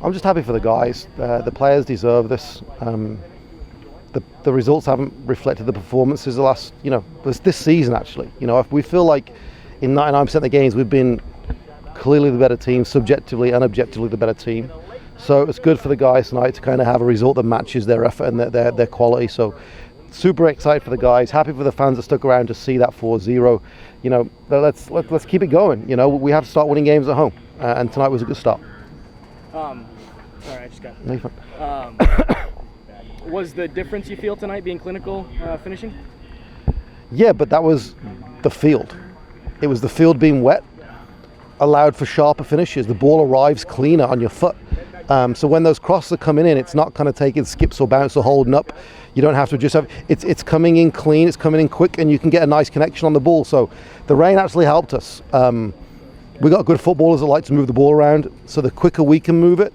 I'm just happy for the guys. The players deserve this. The results haven't reflected the performances the last, this season actually. If we feel like in 99% of the games we've been clearly the better team, subjectively and objectively the better team. So it's good for the guys tonight to kind of have a result that matches their effort and their quality. So super excited for the guys, happy for the fans that stuck around to see that 4-0. Let's keep it going. We have to start winning games at home, and tonight was a good start. Sorry, I just got. No, you're fine. Was the difference you feel tonight being clinical finishing? Yeah, but that was the field. It was the field being wet, allowed for sharper finishes. The ball arrives cleaner on your foot. So when those crosses are coming in, it's not kind of taking skips or bounce or holding up. You don't have to just have, it's coming in clean, it's coming in quick, and you can get a nice connection on the ball. So the rain actually helped us. We got good footballers that like to move the ball around. So the quicker we can move it,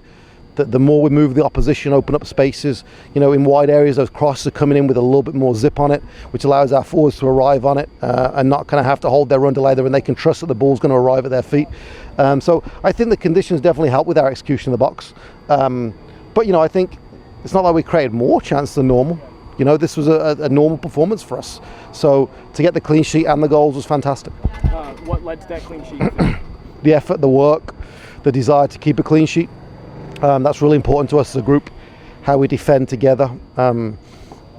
the more we move the opposition, open up spaces, in wide areas. Those crosses are coming in with a little bit more zip on it, which allows our forwards to arrive on it and not kind of have to hold their run delay there, and they can trust that the ball's going to arrive at their feet. So I think the conditions definitely help with our execution in the box. But I think it's not like we created more chance than normal. This was a normal performance for us. So to get the clean sheet and the goals was fantastic. What led to that clean sheet? The effort, the work, the desire to keep a clean sheet. That's really important to us as a group, how we defend together.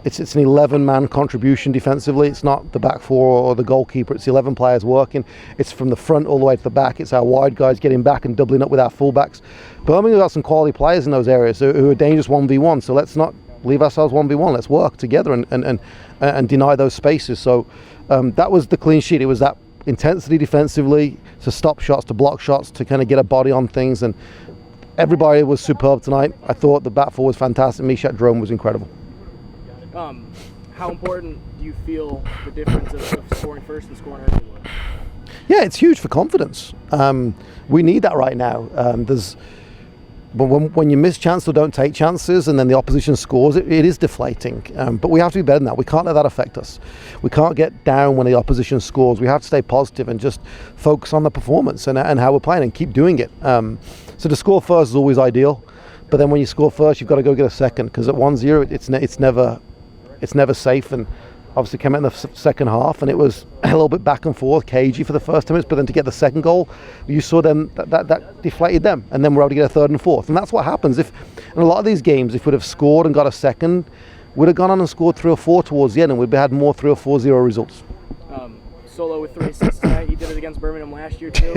It's an 11-man contribution defensively. It's not the back four or the goalkeeper. It's 11 players working. It's from the front all the way to the back. It's our wide guys getting back and doubling up with our fullbacks. Birmingham's got some quality players in those areas who are dangerous 1v1. So let's not leave ourselves 1v1. Let's work together and deny those spaces. So that was the clean sheet. It was that intensity defensively, to stop shots, to block shots, to kind of get a body on things. And everybody was superb tonight. I thought the back four was fantastic. Mishat Drone was incredible. How important do you feel the difference of scoring first and scoring early was? Yeah, it's huge for confidence. We need that right now. When you miss chances or don't take chances and then the opposition scores, it is deflating. But we have to be better than that. We can't let that affect us. We can't get down when the opposition scores. We have to stay positive and just focus on the performance and how we're playing and keep doing it. So to score first is always ideal. But then when you score first, you've got to go get a second, because at 1-0, it's never safe. And obviously came out in the second half and it was a little bit back and forth, cagey for the first 10 minutes, but then to get the second goal, you saw them, that deflated them, and then we're able to get a third and fourth. And that's what happens. If in a lot of these games, if we'd have scored and got a second, we'd have gone on and scored 3 or 4 towards the end, and we'd have had more 3 or 4-0 results. Solo with 3 assists tonight. He did it against Birmingham last year too.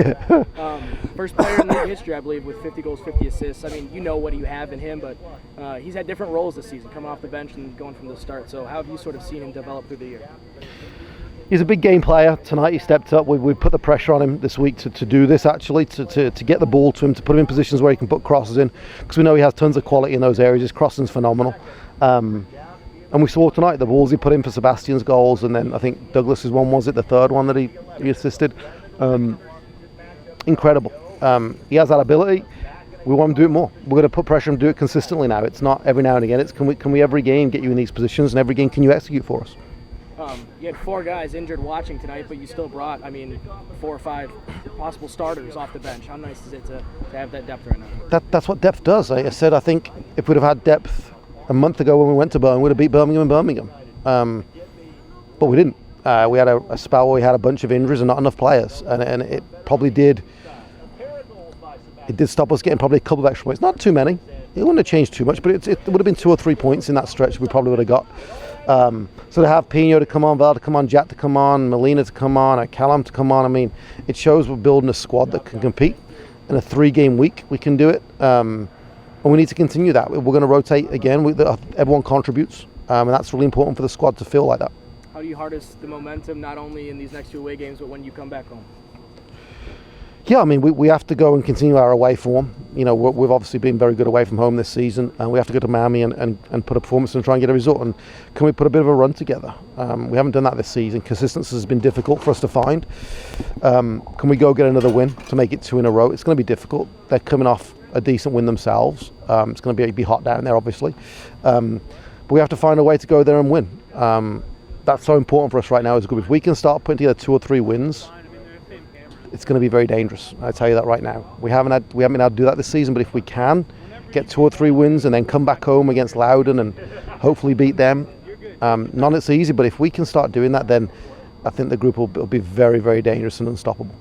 First player in league history, I believe, with 50 goals, 50 assists. I mean, you know what you have in him, but he's had different roles this season, coming off the bench and going from the start. So how have you sort of seen him develop through the year? He's a big game player. Tonight he stepped up. We put the pressure on him this week to do this, actually, to get the ball to him, to put him in positions where he can put crosses in, because we know he has tons of quality in those areas. His crossing's phenomenal. And we saw tonight the balls he put in for Sebastian's goals, and then I think Douglas's one, was it the third one that he assisted? Incredible. He has that ability. We want him to do it more. We're going to put pressure on him to do it consistently now. It's not every now and again. It's can we every game get you in these positions, and every game can you execute for us? You had 4 guys injured watching tonight, but you still brought, 4 or 5 possible starters off the bench. How nice is it to have that depth right now? That's what depth does. I said, I think if we'd have had depth a month ago when we went to Birmingham, we'd have beat Birmingham in Birmingham. But we didn't. We had a spell where we had a bunch of injuries and not enough players, and it probably did. It did stop us getting probably a couple of extra points. Not too many. It wouldn't have changed too much, but it would have been 2 or 3 points in that stretch we probably would have got. So to have Pino to come on, Val to come on, Jack to come on, Molina to come on, Callum to come on, it shows we're building a squad that can compete. In a 3-game week, we can do it. And we need to continue that. We're going to rotate again. Everyone contributes, and that's really important for the squad to feel like that. How do you harness the momentum, not only in these next 2 away games, but when you come back home? Yeah, we have to go and continue our away form. We've obviously been very good away from home this season, and we have to go to Miami and put a performance and try and get a result. And can we put a bit of a run together? We haven't done that this season. Consistency has been difficult for us to find. Can we go get another win to make it 2 in a row? It's going to be difficult. They're coming off a decent win themselves. It's going to be hot down there, obviously. But we have to find a way to go there and win. That's so important for us right now as a group. If we can start putting together 2 or 3 wins, it's going to be very dangerous. I tell you that right now. We haven't been able to do that this season, but if we can, get 2 or 3 wins, and then come back home against Loudoun and hopefully beat them. None it's easy, but if we can start doing that, then I think the group will be very, very dangerous and unstoppable.